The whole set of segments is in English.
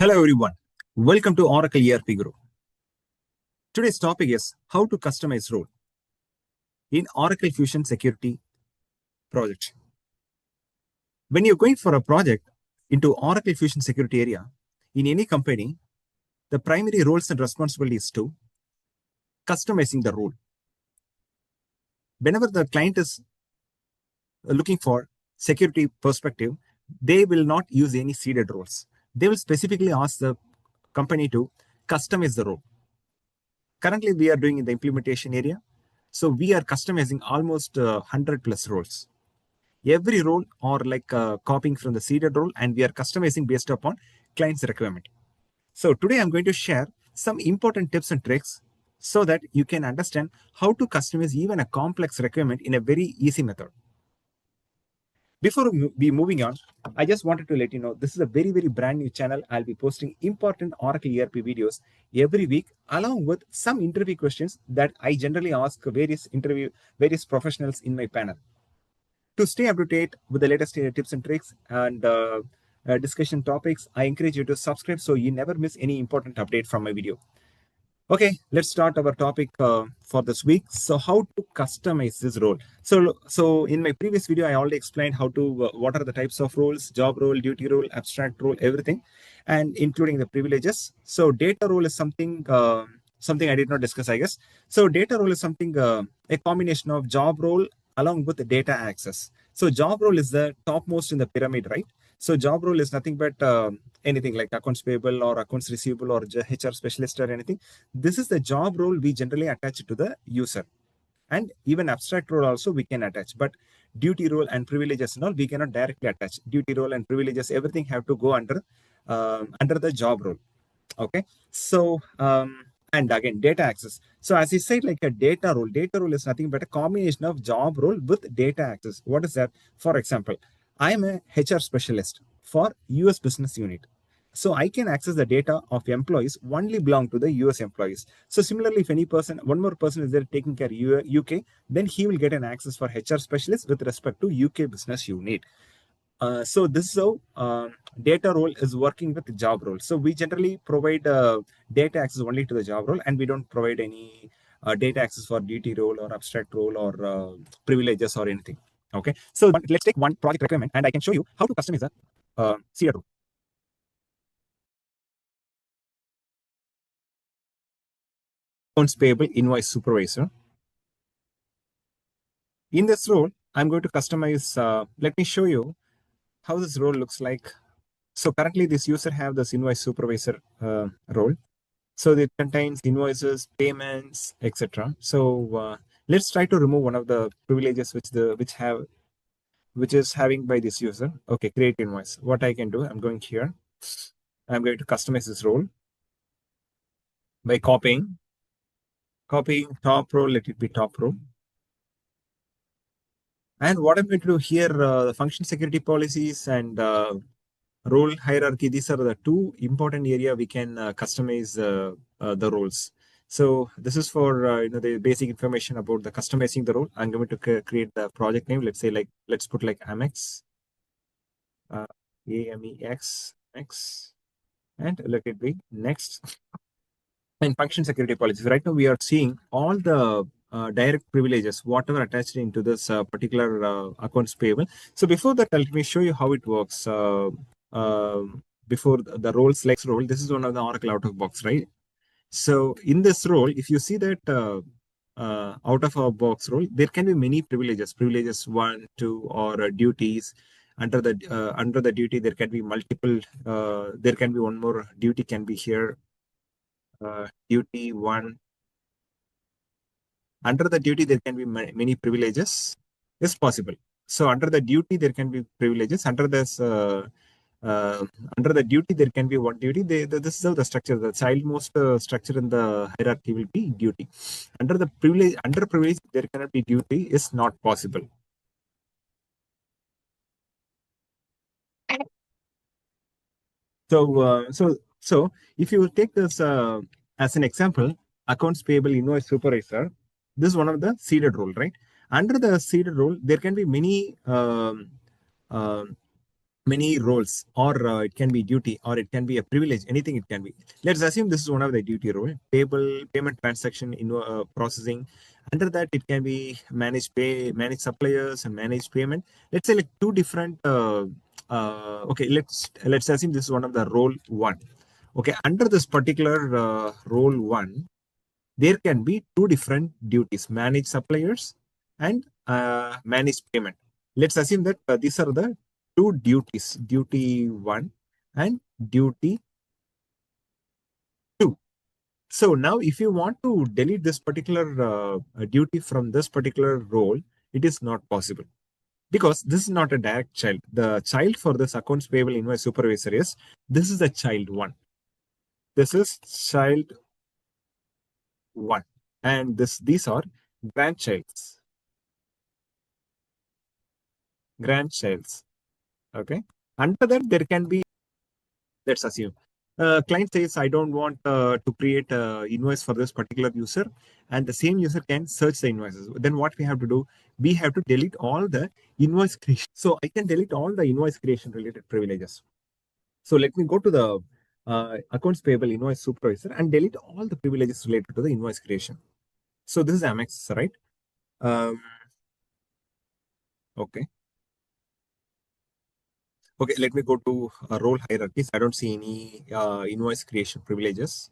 Hello everyone. Welcome to Oracle ERP Group. Today's topic is how to customize role in Oracle Fusion Security project. When you're going for a project into Oracle Fusion Security area, in any company, the primary roles and responsibilities to customizing the role. Whenever the client is looking for security perspective, they will not use any seeded roles. They will specifically ask the company to customize the role. Currently, we are doing in the implementation area. So we are customizing almost 100 plus roles. Every role or like copying from the seeded role, and we are customizing based upon client's requirement. So today I'm going to share some important tips and tricks so that you can understand how to customize even a complex requirement in a very easy method. Before we moving on, I just wanted to let you know this is a very, very brand new channel. I'll be posting important Oracle ERP videos every week, along with some interview questions that I generally ask various professionals in my panel. To stay up to date with the latest tips and tricks and discussion topics, I encourage you to subscribe so you never miss any important update from my video. Okay, let's start our topic for this week. So how to customize this role. So in my previous video, I already explained how to, what are the types of roles, job role, duty role, abstract role, everything, and including the privileges. So data role is something, something I did not discuss, I guess. So data role is something, a combination of job role along with the data access. So job role is the topmost in the pyramid, right? So job role is nothing but anything like accounts payable or accounts receivable or HR specialist or anything. This is the job role we generally attach to the user. And even abstract role also we can attach. But duty role and privileges and all, we cannot directly attach. Duty role and privileges, everything have to go under the job role. Okay. So, and again, data access. So as I said, like a data role is nothing but a combination of job role with data access. What is that? For example, I am a HR specialist for US business unit. So I can access the data of employees only belong to the US employees. So similarly, if any person, one more person is there taking care of UK, then he will get an access for HR specialist with respect to UK business unit. So this is how data role is working with the job role. So we generally provide data access only to the job role, and we don't provide any data access for duty role or abstract role or privileges or anything. Okay. So let's take one project requirement, and I can show you how to customize the CR role. Accounts payable invoice supervisor. In this role, I'm going to customize. Let me show you how this role looks like. So currently this user have this invoice supervisor role. So it contains invoices, payments, etc. So let's try to remove one of the privileges which is having by this user. Okay, create invoice. What I can do, I'm going here. I'm going to customize this role by copying top row. Let it be top row. And what I'm going to do here, the function security policies and role hierarchy, these are the two important area we can customize the roles. So this is for the basic information about the customizing the role. I'm going to create the project name. Let's say let's put like Amex, AMEX, X, and let it be next. And function security policies. Right now we are seeing all the direct privileges, whatever attached into this particular accounts payable. So before that, let me show you how it works. Before the role selects role, this is one of the Oracle out of box, right? So in this role, if you see that out of a box role, there can be many privileges 1, 2, or duties. Under the duty, there can be multiple. There can be one more duty can be here. Duty 1. Under the duty, there can be many privileges. Is possible. So under the duty, there can be privileges. Under the duty, there can be one duty. This is how the structure, the childmost structure in the hierarchy will be duty. Under privilege, there cannot be duty. Is not possible. So if you take this as an example, accounts payable invoice supervisor, this is one of the seeded role, right? Under the seeded role, there can be many many roles, or it can be duty, or it can be a privilege, anything it can be. Let's assume this is one of the duty role, payment transaction in processing. Under that, it can be manage suppliers and manage payment. Let's say like two different okay, let's assume this is one of the role one. Okay, under this particular role one, there can be two different duties: manage suppliers and manage payment. Let's assume that these are the two duties: duty one and duty two. So now if you want to delete this particular duty from this particular role, it is not possible, because this is not a direct child. The child for this accounts payable invoice supervisor is, this is the child one, this is child one, and these are grandchilds. grandchilds Okay. Under that, there can be, let's assume, client says, I don't want to create a invoice for this particular user, and the same user can search the invoices. Then what we have to do? We have to delete all the invoice creation. So I can delete all the invoice creation related privileges. So let me go to the accounts payable invoice supervisor and delete all the privileges related to the invoice creation. So this is Amex, right? Um, okay. Okay, let me go to role hierarchies. I don't see any invoice creation privileges.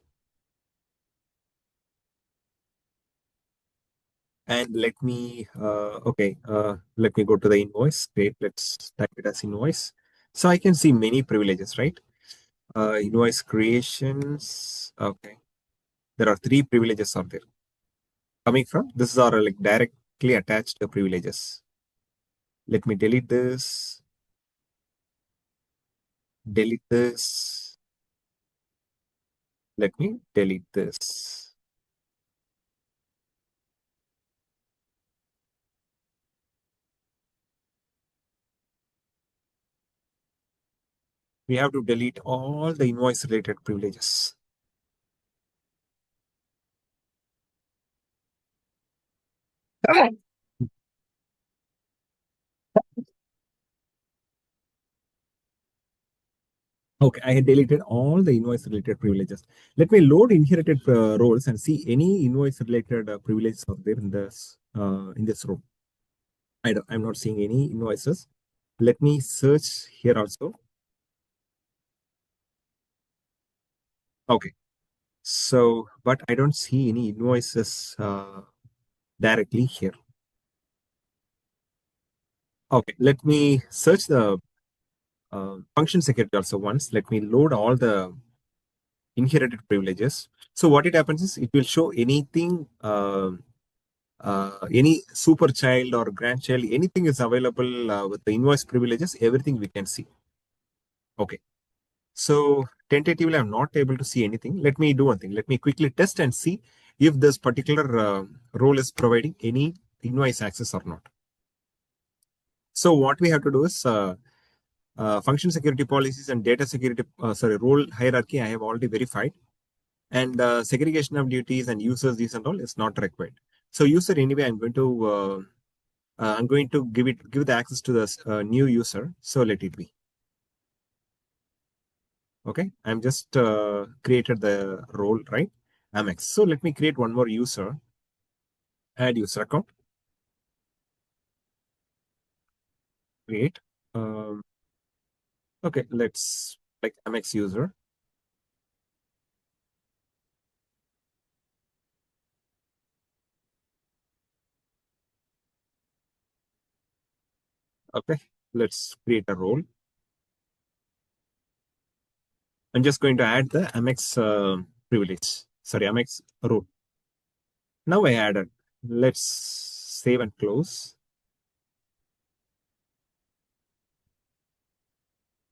And let me go to the invoice. Great, let's type it as invoice. So I can see many privileges, right? Invoice creations. Okay, there are three privileges out there coming from. This are like directly attached privileges. Let me delete this. Let me delete this. We have to delete all the invoice related privileges. Okay, I had deleted all the invoice related privileges. Let me load inherited roles and see any invoice related privileges out there in this row. I'm not seeing any invoices. Let me search here also. Okay, so but I don't see any invoices directly here. Okay, let me search the function security also once. Let me load all the inherited privileges. So what it happens is it will show anything. Any super child or grandchild, anything is available with the invoice privileges, everything we can see. Okay. So tentatively, I'm not able to see anything. Let me do one thing. Let me quickly test and see if this particular role is providing any invoice access or not. So what we have to do is function security policies and data security, role hierarchy, I have already verified. And segregation of duties and users, these and all is not required. So user anyway, I'm going to give the access to this new user. So let it be. Okay. I'm just created the role, right? Amex. So let me create one more user, add user account, create. Um, okay. Let's like Amex user. Okay. Let's create a role. I'm just going to add the Amex privilege. Sorry, Amex role. Now I added. Let's save and close.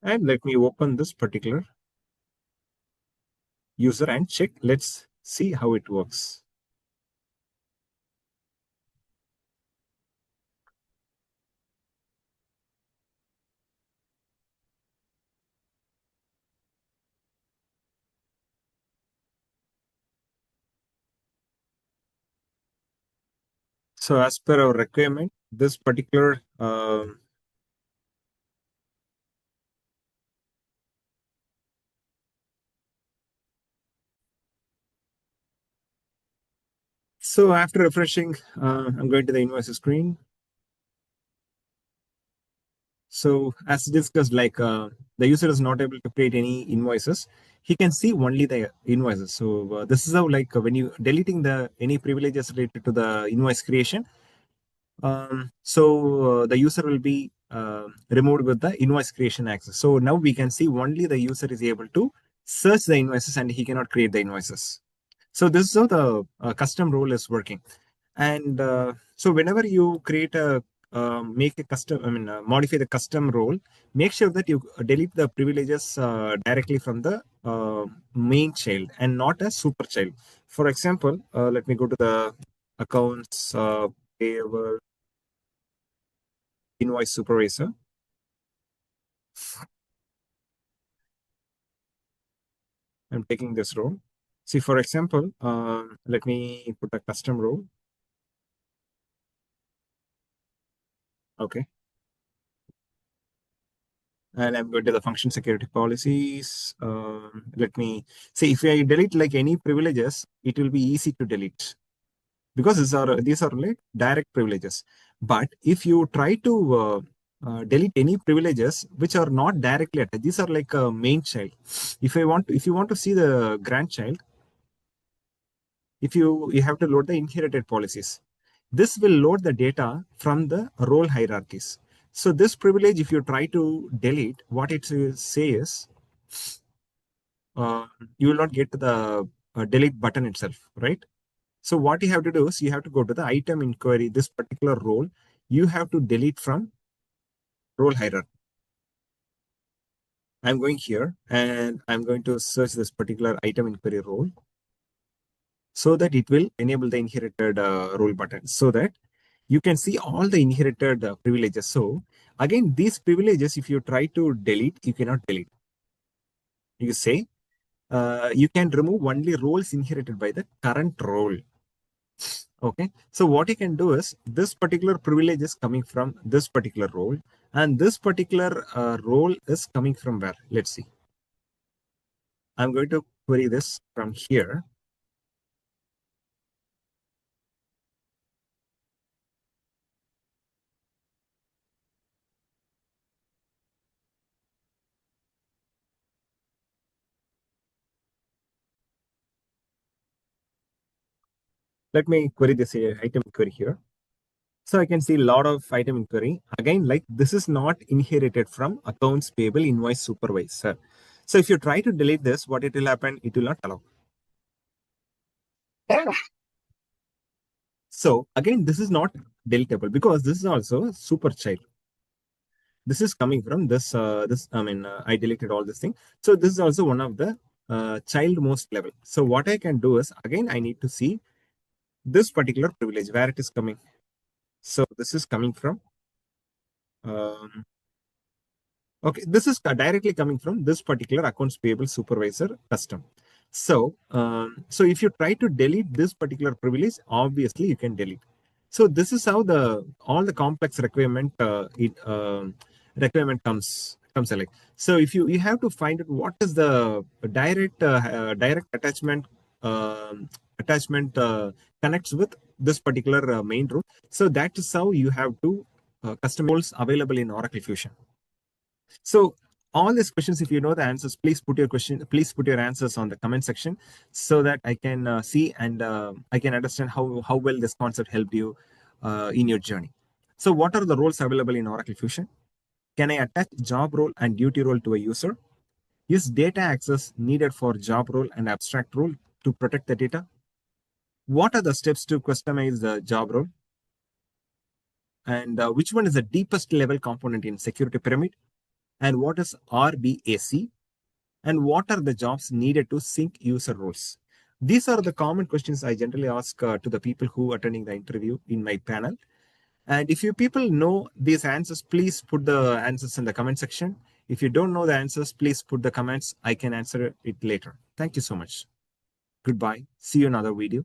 And let me open this particular user and check. Let's see how it works. So as per our requirement, this particular So after refreshing, I'm going to the invoices screen. So as discussed, like the user is not able to create any invoices. He can see only the invoices. So this is how, like when you deleting the any privileges related to the invoice creation, the user will be removed with the invoice creation access. So now we can see only the user is able to search the invoices and he cannot create the invoices. So this is how the custom role is working. And so whenever you create a make a custom, modify the custom role, make sure that you delete the privileges directly from the main child and not a super child. For example, let me go to the accounts payable invoice supervisor. I'm taking this role. See, for example, let me put a custom role. Okay. And I'm going to the function security policies. Let me see if I delete like any privileges, it will be easy to delete because these are like direct privileges. But if you try to delete any privileges which are not directly attached, these are like a main child. If you want to see the grandchild, if you have to load the inherited policies, this will load the data from the role hierarchies. So this privilege, if you try to delete, what it will say is uh, you will not get to the delete button itself, right? So what you have to do is you have to go to the item inquiry, this particular role you have to delete from role hierarchy. I'm going here and I'm going to search this particular item inquiry role so that it will enable the inherited role button so that you can see all the inherited privileges. So again, these privileges, if you try to delete, you cannot delete. You say you can remove only roles inherited by the current role. Okay. So what you can do is this particular privilege is coming from this particular role, and this particular role is coming from where? Let's see. I'm going to query this from here. Let me query this item query here. So I can see a lot of item inquiry. Again, like this is not inherited from accounts payable invoice supervisor. So if you try to delete this, what it will happen? It will not allow. So again, this is not deletable because this is also a super child. This is coming from I deleted all this thing. So this is also one of the child most level. So what I can do is, again, I need to see this particular privilege, where it is coming. So this is coming from, um, okay, this is directly coming from this particular accounts payable supervisor custom. So if you try to delete this particular privilege, obviously you can delete. So this is how the all the complex requirement comes alike. So if you have to find out what is the direct attachment connects with this particular main room. So that is how you have to custom roles available in Oracle Fusion. So all these questions, if you know the answers, please put your answers on the comment section so that I can see and I can understand how well this concept helped you in your journey. So what are the roles available in Oracle Fusion? Can I attach job role and duty role to a user? Is data access needed for job role and abstract role to protect the data? What are the steps to customize the job role? And which one is the deepest level component in security pyramid? And what is RBAC? And what are the jobs needed to sync user roles? These are the common questions I generally ask to the people who are attending the interview in my panel. And if you people know these answers, please put the answers in the comment section. If you don't know the answers, please put the comments. I can answer it later. Thank you so much. Goodbye. See you in another video.